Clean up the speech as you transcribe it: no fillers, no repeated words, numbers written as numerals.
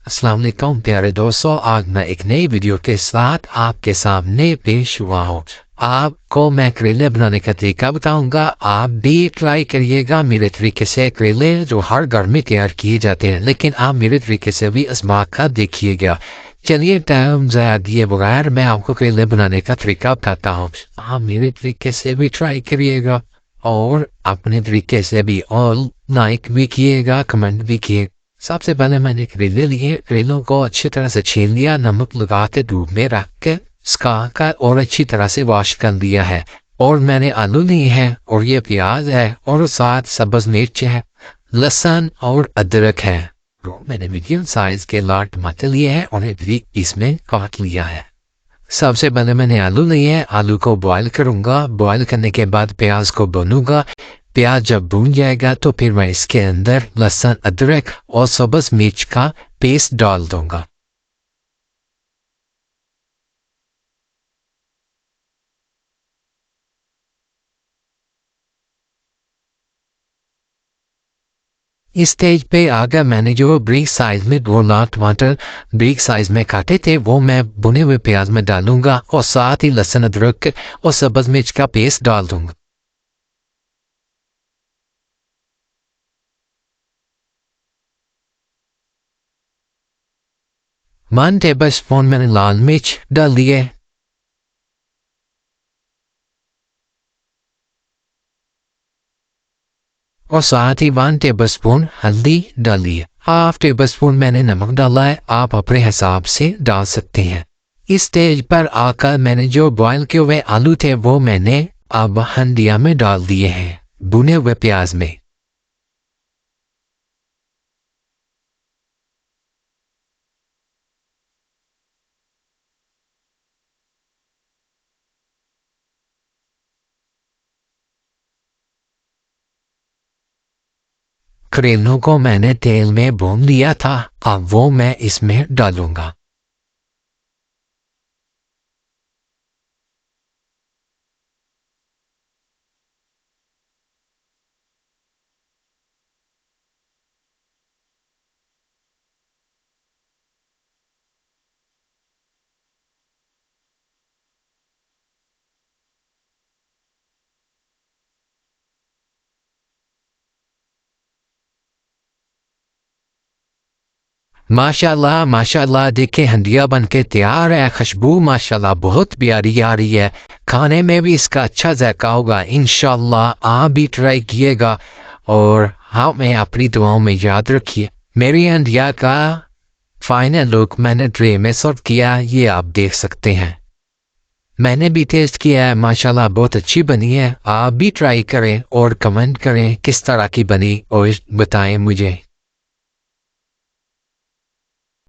अस्सलाम वालेकुम प्यारे दोस्तों, आज मैं एक नई वीडियो के साथ आपके सामने पेश हुआ हूँ। आपको मैं करेले बनाने का तरीका बताऊंगा। आप भी ट्राई करिएगा मेरे तरीके से। करेले जो हर घर में तैयार किए जाते हैं, लेकिन आप मेरे तरीके से भी आजमा कर देखिएगा। चलिए टाइम ज़ाया दिए बगैर मैं आपको करेले बनाने का तरीका बताता हूँ। आप मेरे तरीके से भी ट्राई करिएगा और अपने तरीके से भी और लाइक भी किएगा, कमेंट भी किए। सबसे पहले मैंने करेले लिए। करेलों को अच्छी तरह से छील लिया, नमक लगा के धूप में रख के सुखा कर और अच्छी तरह से वॉश कर लिया है। और मैंने आलू लिए हैं और ये प्याज है और साथ सब्ज मिर्च है, लहसुन और अदरक है। तो मैंने मीडियम साइज के लाल टमाटर लिए हैं और एक पीस में काट लिया है। सबसे पहले मैंने आलू लिए हैं। आलू को बॉईल करूंगा। बॉईल करने के बाद प्याज को भूनूंगा। प्याज जब भून जाएगा तो फिर मैं इसके अंदर लहसुन, अदरक और सब्ज मिर्च का पेस्ट डाल दूंगा। इस स्टेज पे आकर मैंने जो ब्रिक साइज में दो लाल टमाटर ब्रिक साइज में काटे थे वो मैं भुने हुए प्याज में डालूंगा और साथ ही लहसुन, अदरक और सब्ज मिर्च का पेस्ट डाल दूंगा। 1 टेबल स्पून मैंने लाल मिर्च डाल दिए और साथ ही 1 टेबल स्पून हल्दी डालिए। हाफ टेबल स्पून मैंने नमक डाला है, आप अपने हिसाब से डाल सकते हैं। इस स्टेज पर आकर मैंने जो बॉयल किए हुए आलू थे वो मैंने अब हंडिया में डाल दिए हैं भुने हुए प्याज में। करेलों को मैंने तेल में भून लिया था, अब वो मैं इसमें डालूंगा। माशाल्लाह माशाल्लाह, देखे हंडिया बन के तैयार है। खुशबू माशाल्लाह बहुत प्यारी आ रही है। खाने में भी इसका अच्छा जायका होगा। इंशाल्लाह आप भी ट्राई किएगा और हमें अपनी दुआओं में याद रखिए। मेरी हंडिया का फाइनल लुक मैंने ट्रे में सर्व किया, ये आप देख सकते हैं। मैंने भी टेस्ट किया है, माशाल्लाह बहुत अच्छी बनी है। आप भी ट्राई करें और कमेंट करें किस तरह की बनी और बताएं मुझे।